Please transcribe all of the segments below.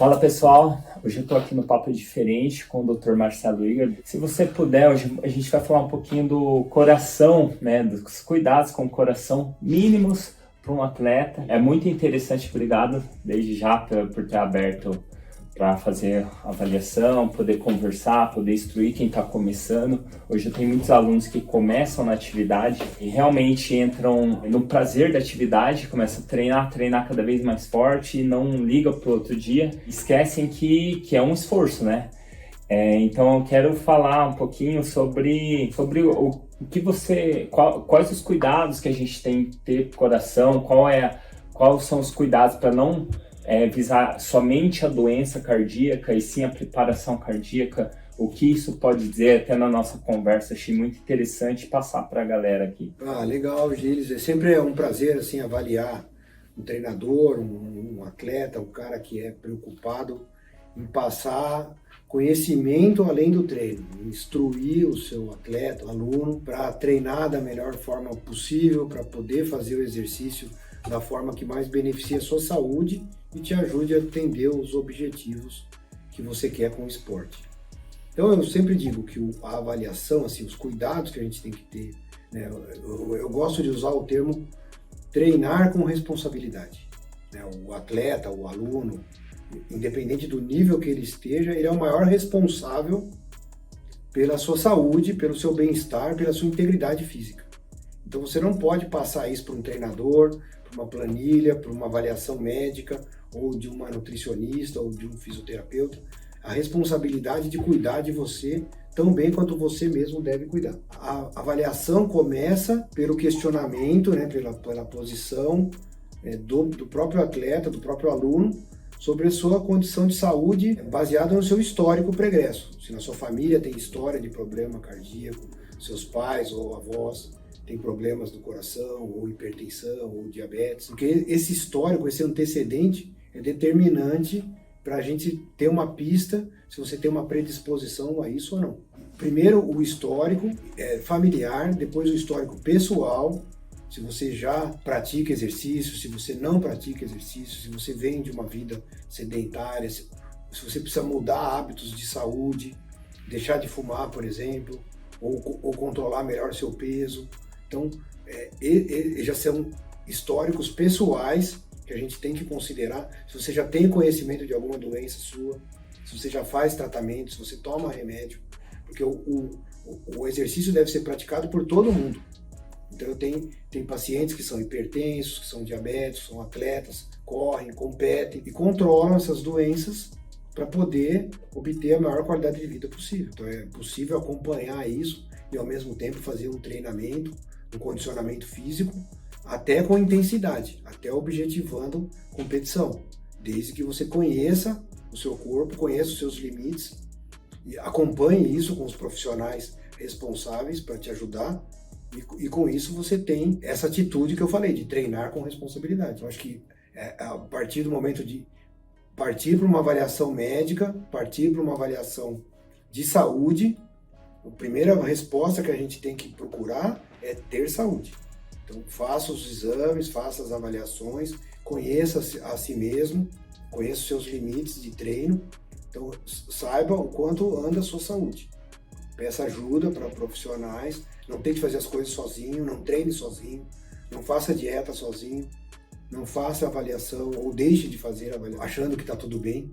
Fala pessoal, hoje eu estou aqui no Papo Diferente com o Dr. Marcelo Igor. Se você puder, hoje a gente vai falar um pouquinho do coração, né, dos cuidados com o coração mínimos para um atleta. É muito interessante, obrigado desde já por ter aberto para fazer avaliação, poder conversar, poder instruir quem está começando. Hoje eu tenho muitos alunos que começam na atividade e realmente entram no prazer da atividade, começam a treinar cada vez mais forte e não ligam para o outro dia. Esquecem que é um esforço, né? Então eu quero falar um pouquinho sobre o que quais os cuidados que a gente tem que ter pro coração, quais são os cuidados para não visar somente a doença cardíaca e sim a preparação cardíaca, o que isso pode dizer até na nossa conversa. Achei muito interessante passar para a galera aqui. Legal, Gilles. Sempre é um prazer assim, avaliar um treinador, um atleta, um cara que é preocupado em passar conhecimento além do treino, instruir o seu atleta, o aluno, para treinar da melhor forma possível, para poder fazer o exercício da forma que mais beneficia a sua saúde e te ajude a atender os objetivos que você quer com o esporte. Então eu sempre digo que a avaliação, assim, os cuidados que a gente tem que ter, né, eu gosto de usar o termo treinar com responsabilidade, né? O atleta, o aluno, independente do nível que ele esteja, ele é o maior responsável pela sua saúde, pelo seu bem-estar, pela sua integridade física. Então você não pode passar isso para um treinador, para uma planilha, para uma avaliação médica, ou de uma nutricionista, ou de um fisioterapeuta. A responsabilidade de cuidar de você tão bem quanto você mesmo deve cuidar. A avaliação começa pelo questionamento, né, pela posição do próprio atleta, do próprio aluno, sobre a sua condição de saúde baseada no seu histórico pregresso. Se na sua família tem história de problema cardíaco, seus pais ou avós tem problemas do coração, ou hipertensão, ou diabetes, porque esse histórico, esse antecedente é determinante para a gente ter uma pista se você tem uma predisposição a isso ou não. Primeiro o histórico familiar, depois o histórico pessoal, se você já pratica exercício, se você não pratica exercício, se você vem de uma vida sedentária, se você precisa mudar hábitos de saúde, deixar de fumar, por exemplo, ou controlar melhor seu peso. Então, já são históricos pessoais que a gente tem que considerar. Se você já tem conhecimento de alguma doença sua, se você já faz tratamento, se você toma remédio, porque o exercício deve ser praticado por todo mundo. Então eu tenho pacientes que são hipertensos, que são diabéticos, são atletas, correm, competem e controlam essas doenças para poder obter a maior qualidade de vida possível. Então é possível acompanhar isso e ao mesmo tempo fazer um treinamento, um condicionamento físico, até com intensidade, até objetivando competição, desde que você conheça o seu corpo, conheça os seus limites e acompanhe isso com os profissionais responsáveis para te ajudar. E com isso você tem essa atitude que eu falei, de treinar com responsabilidade. Eu acho que a partir do momento de partir para uma avaliação médica, partir para uma avaliação de saúde, a primeira resposta que a gente tem que procurar é ter saúde. Então faça os exames, faça as avaliações, conheça a si mesmo, conheça os seus limites de treino, então saiba o quanto anda a sua saúde. Peça ajuda para profissionais, não tente fazer as coisas sozinho, não treine sozinho, não faça dieta sozinho, não faça avaliação ou deixe de fazer avaliação achando que está tudo bem,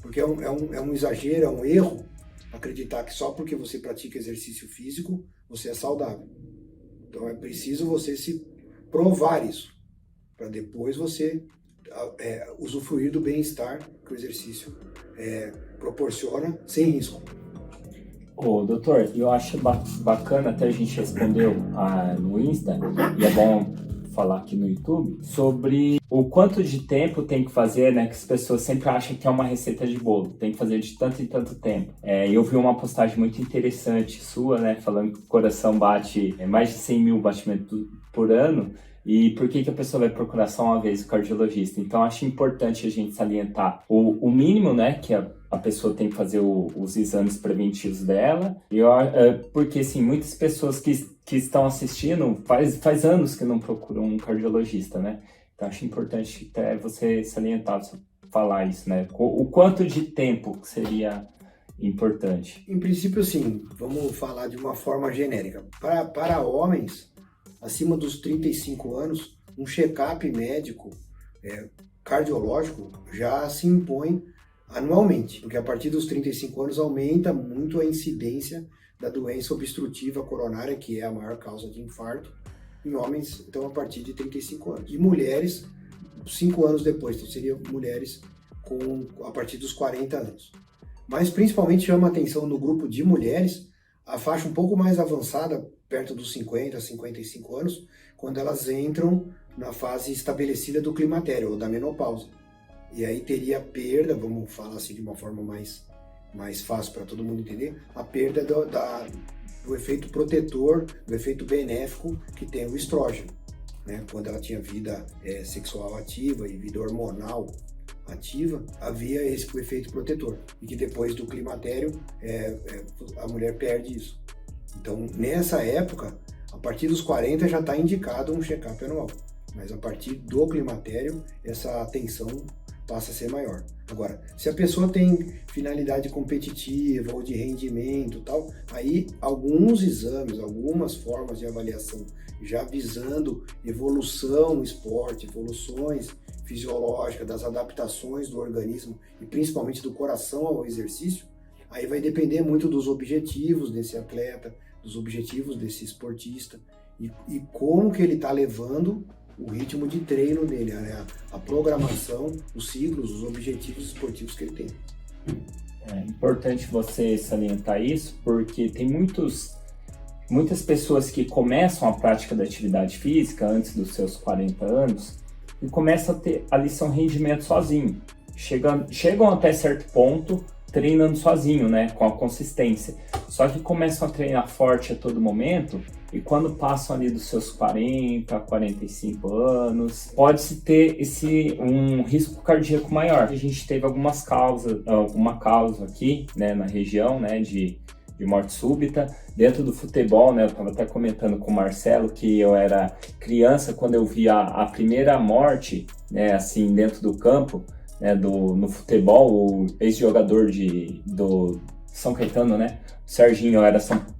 porque é um exagero, é um erro acreditar que só porque você pratica exercício físico você é saudável. Então é preciso você se provar isso, para depois você usufruir do bem-estar que o exercício proporciona sem risco. Ô, doutor, eu acho bacana, até a gente respondeu no Insta, e é bom falar aqui no YouTube, sobre o quanto de tempo tem que fazer, né, que as pessoas sempre acham que é uma receita de bolo, tem que fazer de tanto em tanto tempo. Eu vi uma postagem muito interessante sua, né, falando que o coração bate mais de 100 mil batimentos por ano, e por que a pessoa vai procurar só uma vez o cardiologista. Então, acho importante a gente salientar o mínimo, né, que a pessoa tem que fazer os exames preventivos dela, porque, assim, muitas pessoas que estão assistindo faz anos que não procuram um cardiologista, né? Então, acho importante até você salientar falar isso, né? O quanto de tempo seria importante? Em princípio, sim, vamos falar de uma forma genérica. Para homens, acima dos 35 anos, um check-up médico cardiológico já se impõe anualmente, porque a partir dos 35 anos aumenta muito a incidência da doença obstrutiva coronária, que é a maior causa de infarto em homens, então a partir de 35 anos. E mulheres, 5 anos depois, então seria mulheres a partir dos 40 anos. Mas principalmente chama a atenção no grupo de mulheres, a faixa um pouco mais avançada, perto dos 50, 55 anos, quando elas entram na fase estabelecida do climatério, ou da menopausa. E aí teria a perda, vamos falar assim de uma forma mais fácil para todo mundo entender, a perda do efeito protetor, do efeito benéfico que tem o estrógeno, né? Quando ela tinha vida sexual ativa e vida hormonal ativa, havia o efeito protetor, e que depois do climatério a mulher perde isso. Então, nessa época, a partir dos 40 já está indicado um check-up anual, mas a partir do climatério, essa atenção passa a ser maior. Agora, se a pessoa tem finalidade competitiva ou de rendimento e tal, aí alguns exames, algumas formas de avaliação já visando evolução no esporte, evoluções fisiológicas, das adaptações do organismo e principalmente do coração ao exercício, aí vai depender muito dos objetivos desse atleta, dos objetivos desse esportista e como que ele está levando o ritmo de treino dele, né? A programação, os ciclos, os objetivos esportivos que ele tem. É importante você salientar isso, porque tem muitas pessoas que começam a prática da atividade física antes dos seus 40 anos e começam a ter a lição rendimento sozinho. Chegam até certo ponto treinando sozinho, né, com a consistência. Só que começam a treinar forte a todo momento e quando passam ali dos seus 40, 45 anos, pode-se ter um risco cardíaco maior. A gente teve alguma causa aqui, né, na região, né, de morte súbita. Dentro do futebol, né, eu estava até comentando com o Marcelo que eu era criança quando eu vi a primeira morte, né, assim, dentro do campo, né, no futebol, o ex-jogador do São Caetano, né, o Serginho,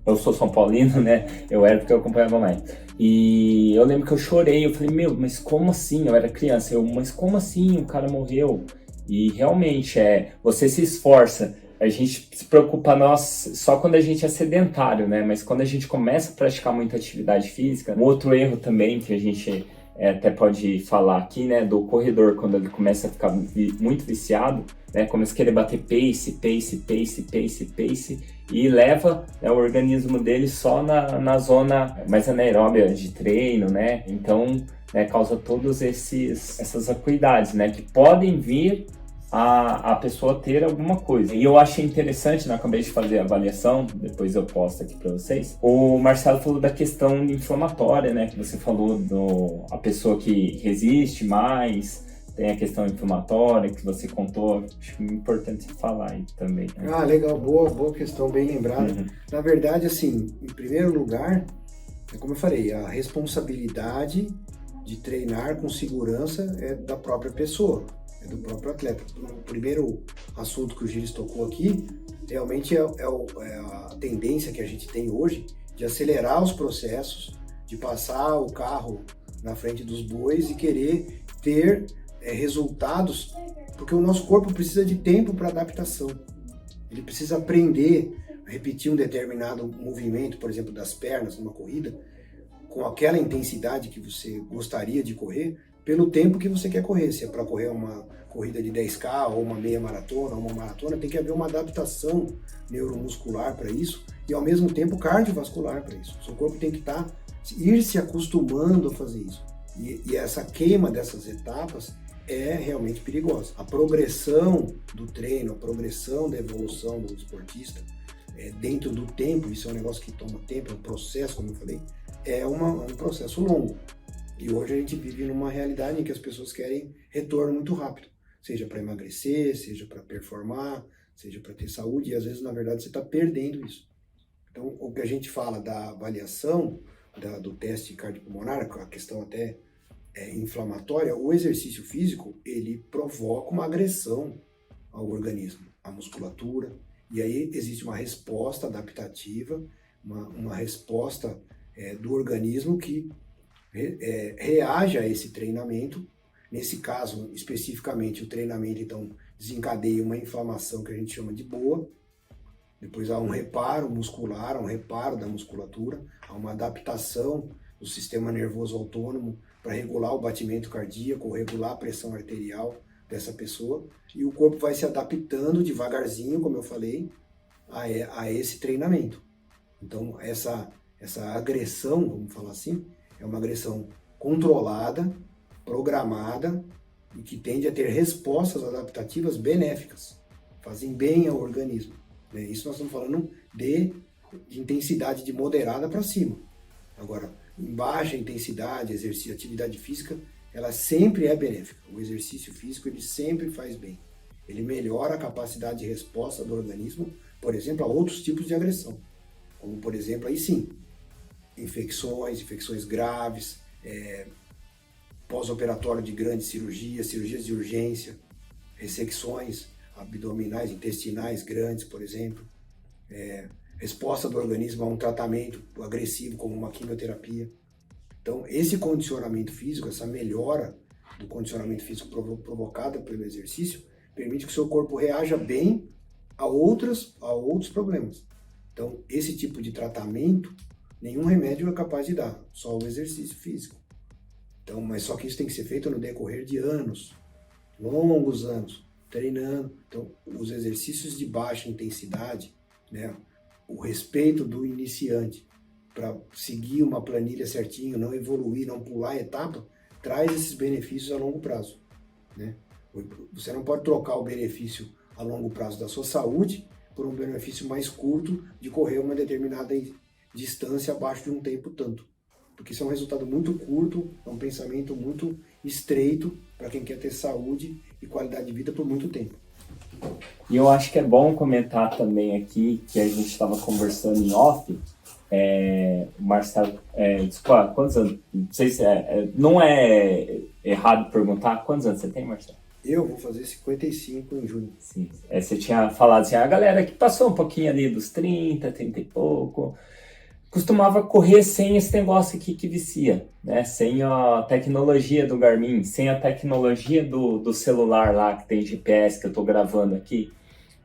eu sou São Paulino, né, eu era porque eu acompanhava mais. E eu lembro que eu chorei, eu falei, mas como assim? Eu era criança, mas como assim? O cara morreu. E realmente, você se esforça. A gente se preocupa só quando a gente é sedentário, né? Mas quando a gente começa a praticar muita atividade física, um outro erro também que a gente até pode falar aqui, né? Do corredor, quando ele começa a ficar muito viciado, né? Começa a querer bater pace, e leva, né, o organismo dele só na zona mais anaeróbia de treino, né? Então, né, causa todas essas acuidades, né? Que podem vir a pessoa ter alguma coisa. E eu achei interessante, né, acabei de fazer a avaliação, depois eu posto aqui para vocês. O Marcelo falou da questão inflamatória, né, que você falou a pessoa que resiste mais, tem a questão inflamatória que você contou, acho importante você falar aí também. Né? Ah, legal, boa questão, bem lembrada. Uhum. Na verdade, assim, em primeiro lugar, como eu falei, a responsabilidade de treinar com segurança é da própria pessoa, é do próprio atleta. O primeiro assunto que o Gilles tocou aqui, realmente é a tendência que a gente tem hoje de acelerar os processos, de passar o carro na frente dos bois e querer ter resultados, porque o nosso corpo precisa de tempo para adaptação. Ele precisa aprender a repetir um determinado movimento, por exemplo, das pernas numa corrida, com aquela intensidade que você gostaria de correr, pelo tempo que você quer correr. Se é para correr uma corrida de 10K ou uma meia maratona ou uma maratona, tem que haver uma adaptação neuromuscular para isso e ao mesmo tempo cardiovascular para isso. O seu corpo tem que ir se acostumando a fazer isso. E essa queima dessas etapas é realmente perigosa. A progressão do treino, a progressão da evolução do esportista dentro do tempo, isso é um negócio que toma tempo, é um processo, como eu falei, é um processo longo. E hoje a gente vive numa realidade em que as pessoas querem retorno muito rápido, seja para emagrecer, seja para performar, seja para ter saúde, e às vezes, na verdade, você está perdendo isso. Então, o que a gente fala da avaliação do teste cardiopulmonar, a questão até inflamatória, o exercício físico, ele provoca uma agressão ao organismo, à musculatura, e aí existe uma resposta adaptativa, uma resposta do organismo que reage a esse treinamento. Nesse caso, especificamente, o treinamento, então, desencadeia uma inflamação que a gente chama de BOA, depois há um reparo muscular, um reparo da musculatura, há uma adaptação do sistema nervoso autônomo para regular o batimento cardíaco, regular a pressão arterial dessa pessoa, e o corpo vai se adaptando devagarzinho, como eu falei, a esse treinamento. Então, essa agressão, vamos falar assim, é uma agressão controlada, programada e que tende a ter respostas adaptativas benéficas, fazem bem ao organismo. Isso nós estamos falando de intensidade de moderada para cima. Agora, em baixa intensidade, exercício, atividade física, ela sempre é benéfica. O exercício físico, ele sempre faz bem. Ele melhora a capacidade de resposta do organismo, por exemplo, a outros tipos de agressão. Como, por exemplo, aí sim, infecções graves, pós-operatório de grandes cirurgias de urgência, ressecções abdominais, intestinais grandes, por exemplo, resposta do organismo a um tratamento agressivo como uma quimioterapia. Então, esse condicionamento físico, essa melhora do condicionamento físico provocada pelo exercício, permite que o seu corpo reaja bem a outros problemas. Então, esse tipo de tratamento, nenhum remédio é capaz de dar, só o exercício físico. Então, mas só que isso tem que ser feito no decorrer de anos, longos anos, treinando. Então, os exercícios de baixa intensidade, o respeito do iniciante para seguir uma planilha certinho, não evoluir, não pular etapa, traz esses benefícios a longo prazo. Você não pode trocar o benefício a longo prazo da sua saúde por um benefício mais curto de correr uma determinada distância abaixo de um tempo tanto. Porque isso é um resultado muito curto, é um pensamento muito estreito para quem quer ter saúde e qualidade de vida por muito tempo. E eu acho que é bom comentar também aqui, que a gente estava conversando em off, o Marcelo, desculpa, quantos anos? Não sei se não é errado perguntar, quantos anos você tem, Marcelo? Eu vou fazer 55 em junho. Sim, você tinha falado assim, a galera que passou um pouquinho ali dos 30 e pouco, costumava correr sem esse negócio aqui que vicia, né? Sem a tecnologia do Garmin, sem a tecnologia do celular lá, que tem GPS, que eu tô gravando aqui.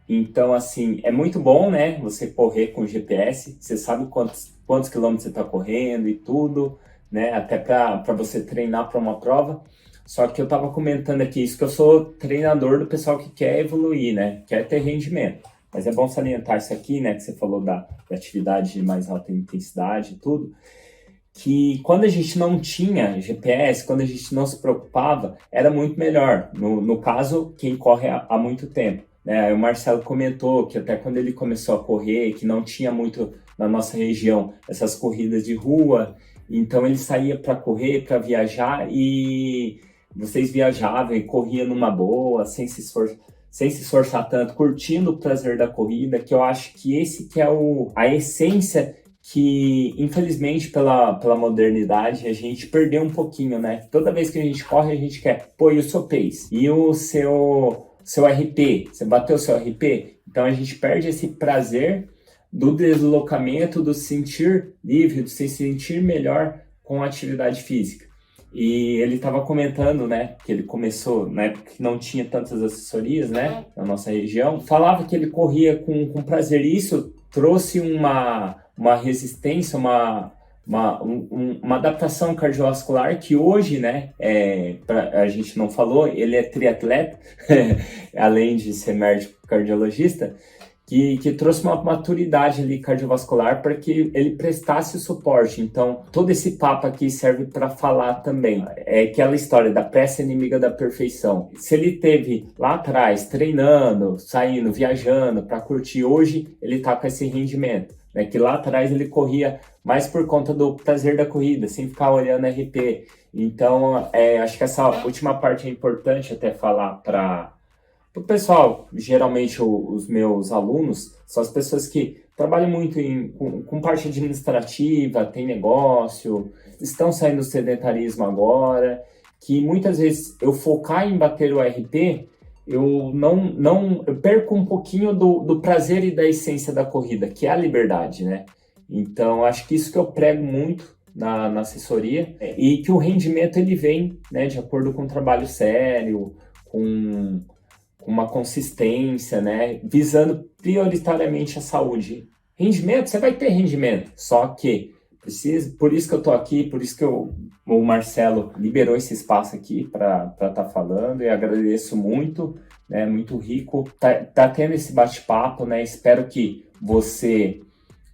Então, assim, é muito bom, né? Você correr com GPS, você sabe quantos quilômetros você está correndo e tudo, né? Até para você treinar para uma prova. Só que eu estava comentando aqui isso, que eu sou treinador do pessoal que quer evoluir, né? Quer ter rendimento. Mas é bom salientar isso aqui, né? Que você falou da atividade de mais alta intensidade e tudo. Que quando a gente não tinha GPS, quando a gente não se preocupava, era muito melhor. No caso, quem corre há muito tempo. Né? O Marcelo comentou que até quando ele começou a correr, que não tinha muito na nossa região essas corridas de rua, então ele saía para correr, para viajar, e vocês viajavam e corriam numa boa, sem se esforçar tanto, curtindo o prazer da corrida, que eu acho que esse que é a essência que, infelizmente, pela modernidade, a gente perdeu um pouquinho, né? Toda vez que a gente corre, a gente quer, e o seu pace? E o seu RP? Você bateu o seu RP? Então a gente perde esse prazer do deslocamento, do se sentir livre, do se sentir melhor com a atividade física. E ele estava comentando, né, que ele começou na época que não tinha tantas assessorias, né, na nossa região, falava que ele corria com prazer, e isso trouxe uma resistência, uma adaptação cardiovascular que hoje, né, a gente não falou, ele é triatleta, além de ser médico cardiologista, que trouxe uma maturidade ali cardiovascular para que ele prestasse o suporte. Então, todo esse papo aqui serve para falar também. É aquela história da pressa inimiga da perfeição. Se ele teve lá atrás treinando, saindo, viajando para curtir, hoje ele está com esse rendimento. Né, que lá atrás ele corria mais por conta do prazer da corrida, sem ficar olhando RP. Então, acho que essa última parte é importante até falar para o pessoal. Geralmente os meus alunos são as pessoas que trabalham muito com parte administrativa, tem negócio, estão saindo do sedentarismo agora, que muitas vezes eu focar em bater o RP, eu perco um pouquinho do prazer e da essência da corrida, que é a liberdade, né? Então, acho que isso que eu prego muito na assessoria, e que o rendimento ele vem, né, de acordo com um trabalho sério, com uma consistência, né, visando prioritariamente a saúde. Rendimento, você vai ter rendimento, só que por isso que eu estou aqui, por isso que o Marcelo liberou esse espaço aqui para estar falando, e agradeço muito, né, muito rico, tá tendo esse bate-papo, né, espero que você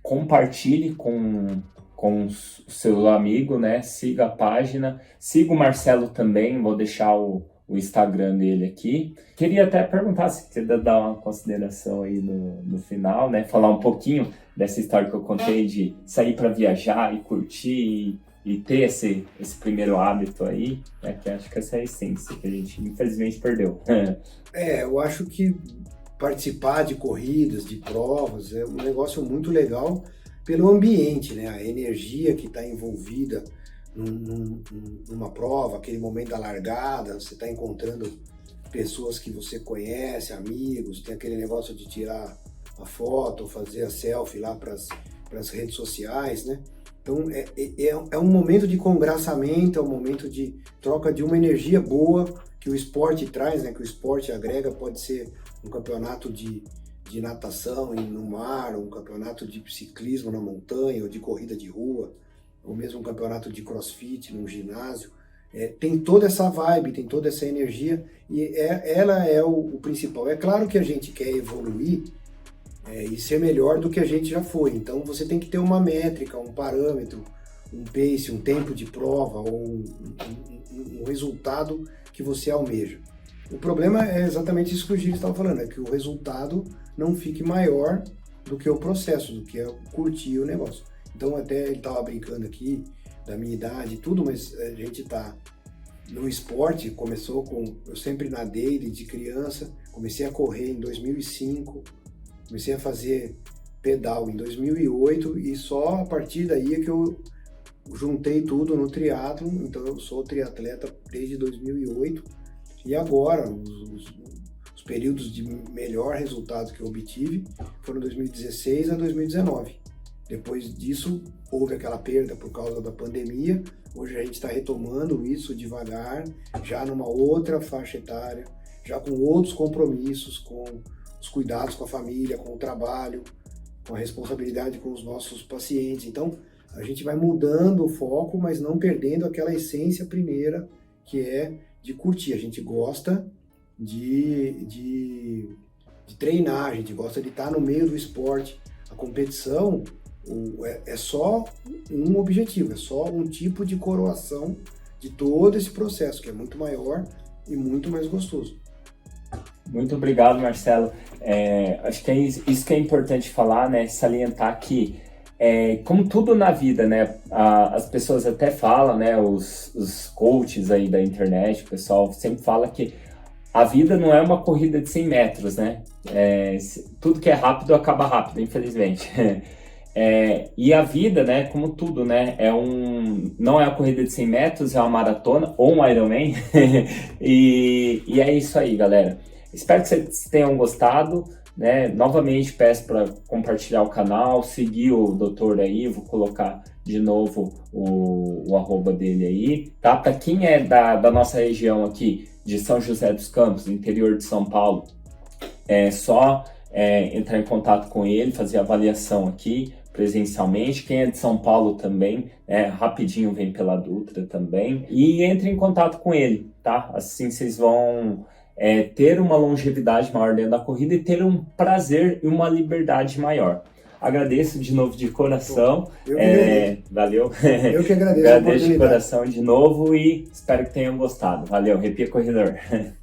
compartilhe com o seu amigo, né, siga a página, siga o Marcelo também, vou deixar o Instagram dele aqui. Queria até perguntar se você dar uma consideração aí no final, né? Falar um pouquinho dessa história que eu contei de sair para viajar e curtir e ter esse primeiro hábito aí, né? Que acho que essa é a essência que a gente infelizmente perdeu. Eu acho que participar de corridas, de provas, é um negócio muito legal pelo ambiente, né? A energia que está envolvida numa prova, aquele momento da largada, você está encontrando pessoas que você conhece, amigos, tem aquele negócio de tirar a foto, fazer a selfie lá para as redes sociais, né? Então é um momento de congraçamento, é um momento de troca de uma energia boa que o esporte traz, né? Que o esporte agrega, pode ser um campeonato de natação no mar, um campeonato de ciclismo na montanha, ou de corrida de rua, ou mesmo um campeonato de crossfit num ginásio. Tem toda essa vibe, tem toda essa energia, e ela é o principal. É claro que a gente quer evoluir e ser melhor do que a gente já foi, então você tem que ter uma métrica, um parâmetro, um pace, um tempo de prova, ou um resultado que você almeja. O problema é exatamente isso que o Gilles estava falando, é que o resultado não fique maior do que o processo, do que é curtir o negócio. Então até ele estava brincando aqui da minha idade e tudo, mas a gente está no esporte, eu sempre nadei de criança, comecei a correr em 2005, comecei a fazer pedal em 2008 e só a partir daí é que eu juntei tudo no triatlon, então eu sou triatleta desde 2008 e agora os períodos de melhor resultado que eu obtive foram 2016 a 2019. Depois disso, houve aquela perda por causa da pandemia. Hoje a gente está retomando isso devagar, já numa outra faixa etária, já com outros compromissos, com os cuidados com a família, com o trabalho, com a responsabilidade com os nossos pacientes. Então, a gente vai mudando o foco, mas não perdendo aquela essência primeira, que é de curtir. A gente gosta de treinar, a gente gosta de estar no meio do esporte. A competição é só um objetivo, é só um tipo de coroação de todo esse processo, que é muito maior e muito mais gostoso. Muito obrigado, Marcelo. Acho que isso que é importante falar, né? Salientar que, como tudo na vida, né? As pessoas até falam, né? Os coaches aí da internet, o pessoal sempre fala que a vida não é uma corrida de 100 metros, né? Tudo que é rápido acaba rápido, infelizmente. E a vida, né, como tudo, né, não é uma corrida de 100 metros, é uma maratona ou um Ironman. e é isso aí, galera. Espero que vocês tenham gostado, né? Novamente peço para compartilhar o canal, seguir o doutor aí, vou colocar de novo o arroba dele aí, tá? Para quem é da nossa região aqui, de São José dos Campos, interior de São Paulo, é só entrar em contato com ele, fazer avaliação aqui presencialmente. Quem é de São Paulo também, rapidinho vem pela Dutra também, e entre em contato com ele, tá? Assim vocês vão ter uma longevidade maior dentro da corrida e ter um prazer e uma liberdade maior. Agradeço de novo de coração. Valeu. Eu que agradeço. Agradeço de coração de novo e espero que tenham gostado. Valeu, Arrepia Corredor.